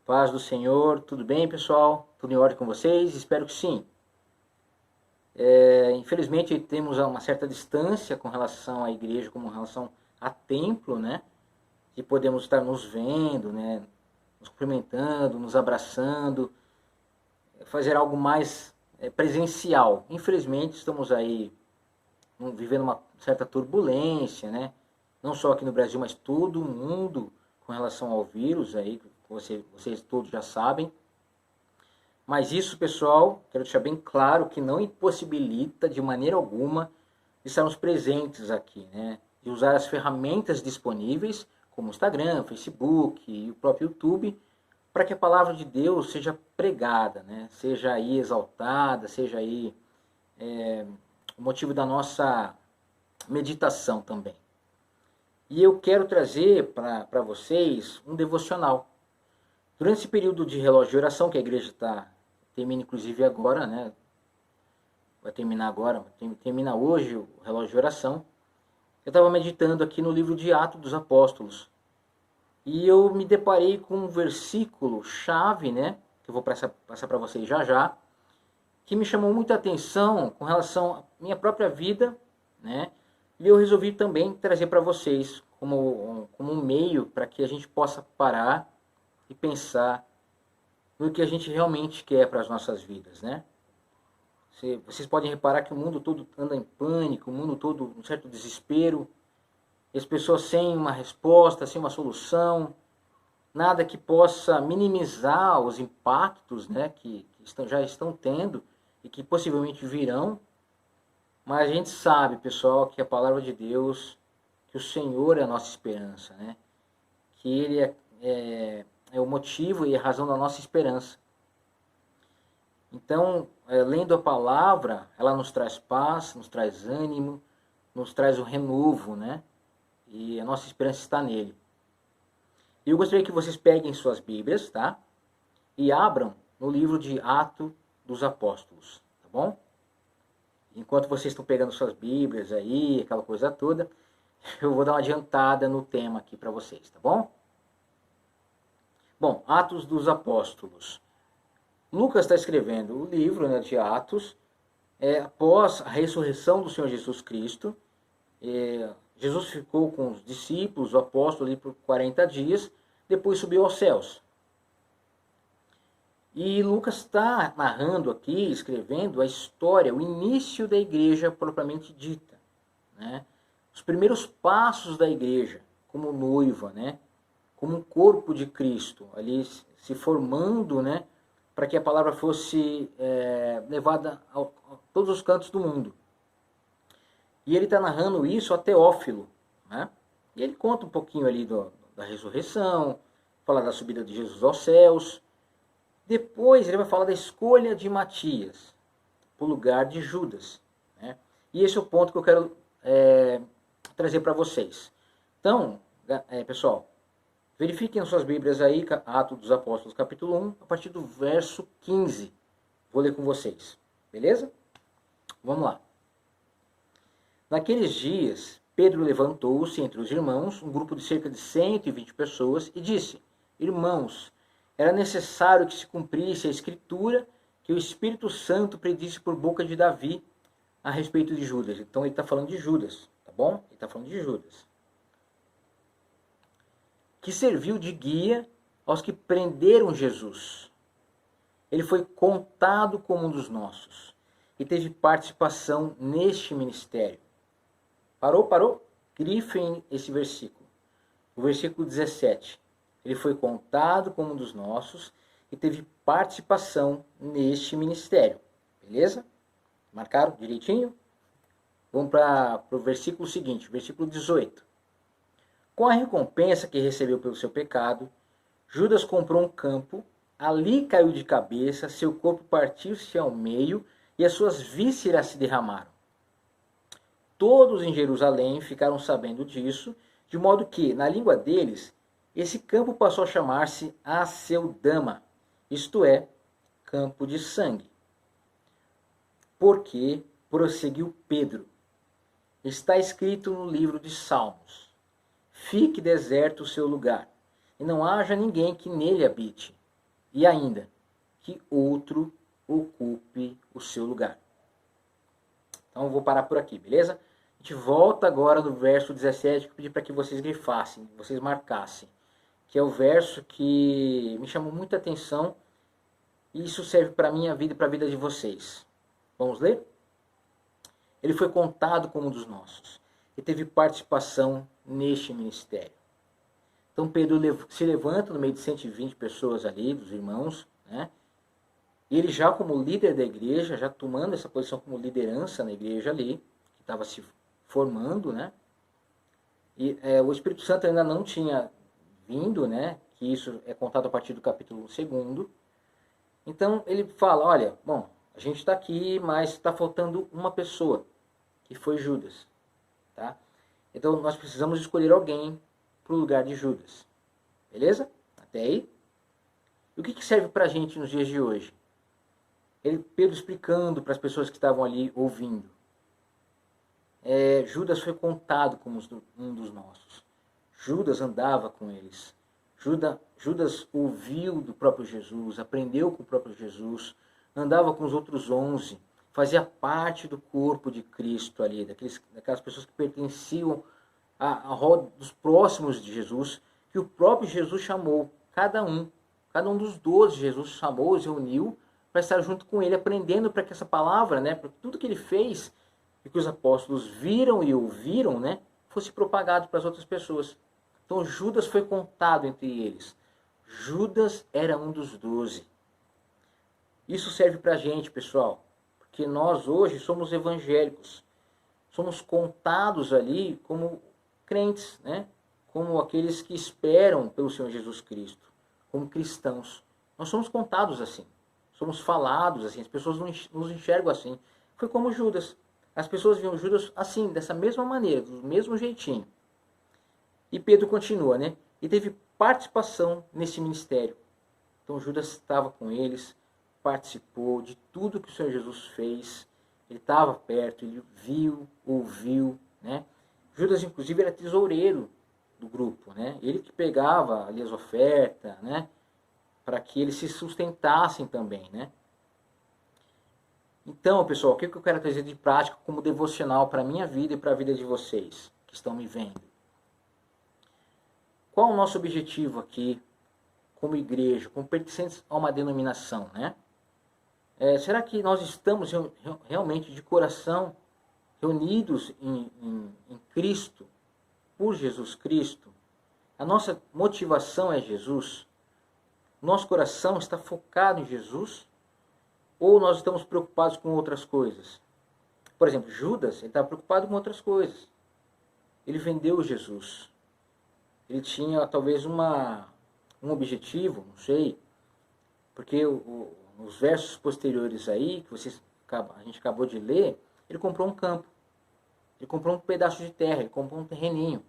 Paz do Senhor, tudo bem, pessoal? Tudo em ordem com vocês? Espero que sim. Infelizmente temos uma certa distância com relação à igreja, com relação a templo, né? E podemos estar nos vendo, né? Nos cumprimentando, nos abraçando, fazer algo mais presencial. Infelizmente estamos aí vivendo uma certa turbulência, né? Não só aqui no Brasil, mas todo o mundo com relação ao vírus aí, vocês todos já sabem. Mas isso, pessoal, quero deixar bem claro que não impossibilita de maneira alguma estarmos presentes aqui, né? E usar as ferramentas disponíveis, como o Instagram, Facebook e o próprio YouTube, para que a palavra de Deus seja pregada, né? Seja aí exaltada, seja aí o motivo da nossa meditação também. E eu quero trazer para vocês um devocional. Durante esse período de relógio de oração, que a igreja termina inclusive agora, né? Vai terminar agora, termina hoje o relógio de oração. Eu estava meditando aqui no livro de Atos dos Apóstolos. E eu me deparei com um versículo chave, né? Que eu vou passar para vocês já já, que me chamou muita atenção com relação à minha própria vida, né? E eu resolvi também trazer para vocês como um meio para que a gente possa parar e pensar no que a gente realmente quer para as nossas vidas, né? Vocês podem reparar que o mundo todo anda em pânico, o mundo todo um certo desespero, as pessoas sem uma resposta, sem uma solução, nada que possa minimizar os impactos, né, que já estão tendo e que possivelmente virão. Mas a gente sabe, pessoal, que a palavra de Deus, que o Senhor é a nossa esperança, né? Que Ele é o motivo e a razão da nossa esperança. Então, lendo a palavra, ela nos traz paz, nos traz ânimo, nos traz o renovo, né? E a nossa esperança está nele. E eu gostaria que vocês peguem suas Bíblias, tá? E abram no livro de Atos dos Apóstolos, tá bom? Enquanto vocês estão pegando suas Bíblias aí, aquela coisa toda, eu vou dar uma adiantada no tema aqui para vocês, tá bom? Bom, Atos dos Apóstolos. Lucas está escrevendo o livro, né, de Atos, após a ressurreição do Senhor Jesus Cristo. Jesus ficou com os discípulos, o apóstolo, ali por 40 dias, depois subiu aos céus. E Lucas está narrando aqui, escrevendo a história, o início da igreja propriamente dita, né? Os primeiros passos da igreja, como noiva, né? Como um corpo de Cristo, ali se formando, né? Para que a palavra fosse levada a todos os cantos do mundo. E ele está narrando isso a Teófilo, né? E ele conta um pouquinho ali da ressurreição, fala da subida de Jesus aos céus. Depois ele vai falar da escolha de Matias para o lugar de Judas, né? E esse é o ponto que eu quero trazer para vocês. Então, pessoal, verifiquem as suas Bíblias aí, Atos dos Apóstolos, capítulo 1, a partir do verso 15. Vou ler com vocês, beleza? Vamos lá. Naqueles dias, Pedro levantou-se entre os irmãos, um grupo de cerca de 120 pessoas, e disse: Irmãos, era necessário que se cumprisse a escritura que o Espírito Santo predisse por boca de Davi a respeito de Judas. Então ele está falando de Judas, tá bom? Ele está falando de Judas. Que serviu de guia aos que prenderam Jesus. Ele foi contado como um dos nossos e teve participação neste ministério. Parou? Grifem esse versículo. O versículo 17. Ele foi contado como um dos nossos e teve participação neste ministério. Beleza? Marcaram direitinho? Vamos para o versículo seguinte, versículo 18. Com a recompensa que recebeu pelo seu pecado, Judas comprou um campo, ali caiu de cabeça, seu corpo partiu-se ao meio e as suas vísceras se derramaram. Todos em Jerusalém ficaram sabendo disso, de modo que, na língua deles, esse campo passou a chamar-se Aceldama, isto é, campo de sangue. Porque, prosseguiu Pedro, está escrito no livro de Salmos: Fique deserto o seu lugar, e não haja ninguém que nele habite. E ainda, que outro ocupe o seu lugar. Então eu vou parar por aqui, beleza? A gente volta agora no verso 17, que eu pedi para que vocês grifassem, vocês marcassem. Que é o verso que me chamou muita atenção. E isso serve para a minha vida e para a vida de vocês. Vamos ler? Ele foi contado como um dos nossos. E teve participação neste ministério. Então Pedro se levanta no meio de 120 pessoas ali, dos irmãos, né? E ele já como líder da igreja, já tomando essa posição como liderança na igreja ali, que estava se formando, né? E o Espírito Santo ainda não tinha vindo, né? Que isso é contado a partir do capítulo 2. Então ele fala, olha, bom, a gente está aqui, mas está faltando uma pessoa, que foi Judas. Tá? Então nós precisamos escolher alguém para o lugar de Judas. Beleza? Até aí? E o que serve para a gente nos dias de hoje? Pedro explicando para as pessoas que estavam ali ouvindo. Judas foi contado como um dos nossos. Judas andava com eles. Judas ouviu do próprio Jesus, aprendeu com o próprio Jesus, andava com os outros 11, fazia parte do corpo de Cristo ali, daquelas pessoas que pertenciam à roda dos próximos de Jesus, que o próprio Jesus chamou, cada um dos 12 Jesus chamou, os reuniu para estar junto com ele, aprendendo para que essa palavra, né, para tudo que ele fez e que os apóstolos viram e ouviram, né, fosse propagado para as outras pessoas. Então Judas foi contado entre eles. Judas era um dos 12. Isso serve para a gente, pessoal, porque nós hoje somos evangélicos. Somos contados ali como crentes, né? Como aqueles que esperam pelo Senhor Jesus Cristo, como cristãos. Nós somos contados assim. Somos falados assim, as pessoas nos enxergam assim. Foi como Judas. As pessoas viam Judas assim, dessa mesma maneira, do mesmo jeitinho. E Pedro continua, né? E teve participação nesse ministério. Então Judas estava com eles, participou de tudo que o Senhor Jesus fez. Ele estava perto, ele viu, ouviu, né? Judas, inclusive, era tesoureiro do grupo, né? Ele que pegava ali as ofertas, né? Para que eles se sustentassem também, né? Então, pessoal, o que eu quero trazer de prática como devocional para a minha vida e para a vida de vocês que estão me vendo? Qual o nosso objetivo aqui, como igreja, como pertencentes a uma denominação, né? Será que nós estamos realmente de coração reunidos em Cristo, por Jesus Cristo? A nossa motivação é Jesus? Nosso coração está focado em Jesus? Ou nós estamos preocupados com outras coisas? Por exemplo, Judas, ele estava preocupado com outras coisas. Ele vendeu Jesus. Ele tinha talvez um objetivo, não sei, porque nos versos posteriores aí, que a gente acabou de ler, ele comprou um campo, ele comprou um pedaço de terra, ele comprou um terreninho.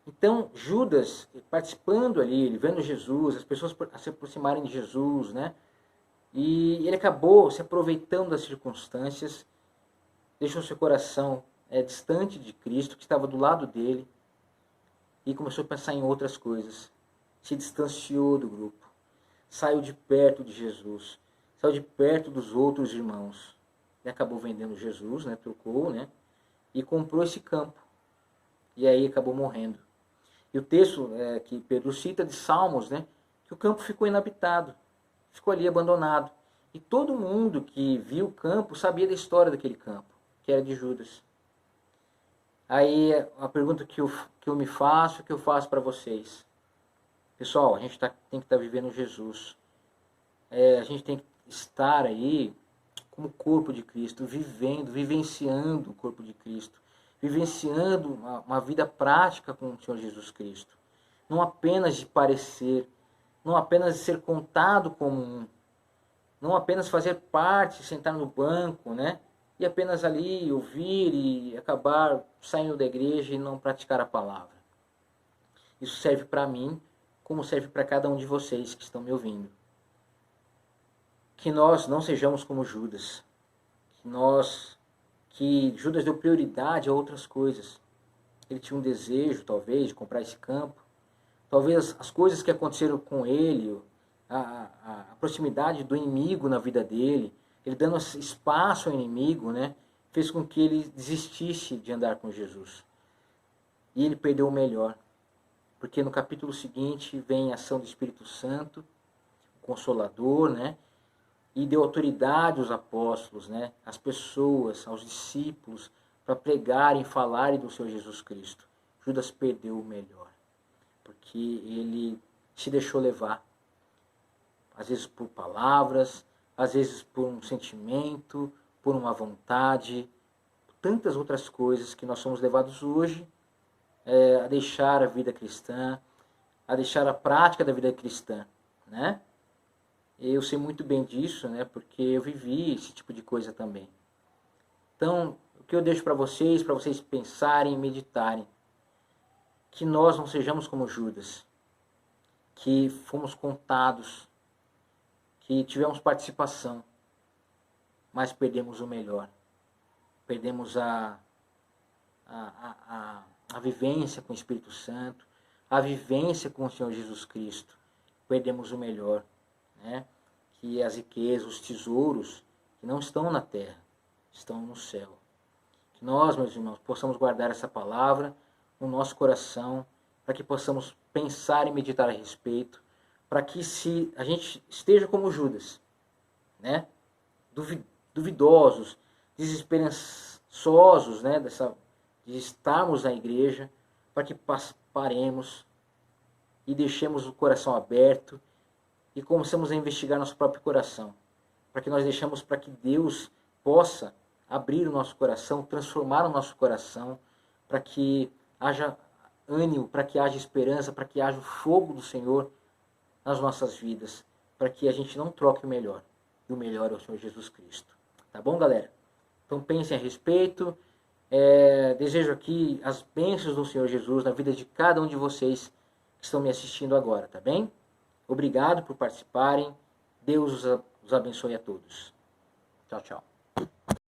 Então Judas, participando ali, ele vendo Jesus, as pessoas se aproximarem de Jesus, né? E ele acabou se aproveitando das circunstâncias, deixou seu coração distante de Cristo, que estava do lado dele, e começou a pensar em outras coisas. Se distanciou do grupo, saiu de perto de Jesus, saiu de perto dos outros irmãos. E acabou vendendo Jesus, né? Trocou, né? E comprou esse campo. E aí acabou morrendo. E o texto que Pedro cita de Salmos, né? Que o campo ficou inabitado, ficou ali abandonado. E todo mundo que viu o campo sabia da história daquele campo, que era de Judas. Aí a pergunta que eu me faço, que eu faço para vocês. Pessoal, a gente tem que estar vivendo Jesus. A gente tem que estar aí como corpo de Cristo, vivenciando o corpo de Cristo, vivenciando uma vida prática com o Senhor Jesus Cristo. Não apenas de parecer, não apenas de ser contado como um, não apenas fazer parte, sentar no banco, né? E apenas ali ouvir e acabar saindo da igreja e não praticar a palavra. Isso serve para mim, como serve para cada um de vocês que estão me ouvindo. Que nós não sejamos como Judas. Que Judas deu prioridade a outras coisas. Ele tinha um desejo, talvez, de comprar esse campo, talvez as coisas que aconteceram com ele, a proximidade do inimigo na vida dele, ele dando espaço ao inimigo, né, fez com que ele desistisse de andar com Jesus. E ele perdeu o melhor, porque no capítulo seguinte vem a ação do Espírito Santo, o Consolador, né, e deu autoridade aos apóstolos, né, às pessoas, aos discípulos, para pregarem e falarem do Senhor Jesus Cristo. Judas perdeu o melhor, porque ele se deixou levar, às vezes por palavras, às vezes por um sentimento, por uma vontade, tantas outras coisas que nós somos levados hoje a deixar a vida cristã, a deixar a prática da vida cristã, né? Eu sei muito bem disso, né? Porque eu vivi esse tipo de coisa também. Então, o que eu deixo para vocês pensarem e meditarem, que nós não sejamos como Judas, que fomos contados, que tivemos participação, mas perdemos o melhor. Perdemos a vivência com o Espírito Santo, a vivência com o Senhor Jesus Cristo. Perdemos o melhor, né? Que as riquezas, os tesouros, que não estão na terra, estão no céu. Que nós, meus irmãos, possamos guardar essa palavra no nosso coração, para que possamos pensar e meditar a respeito, para que se a gente esteja como Judas, né? Duvidosos, desesperançosos, né? De estarmos na igreja, para que paremos e deixemos o coração aberto e comecemos a investigar nosso próprio coração, para que nós deixemos para que Deus possa abrir o nosso coração, transformar o nosso coração, para que haja ânimo, para que haja esperança, para que haja o fogo do Senhor nas nossas vidas, para que a gente não troque o melhor, e o melhor é o Senhor Jesus Cristo. Tá bom, galera? Então pensem a respeito. Desejo aqui as bênçãos do Senhor Jesus na vida de cada um de vocês que estão me assistindo agora, tá bem? Obrigado por participarem. Deus os abençoe a todos. Tchau, tchau.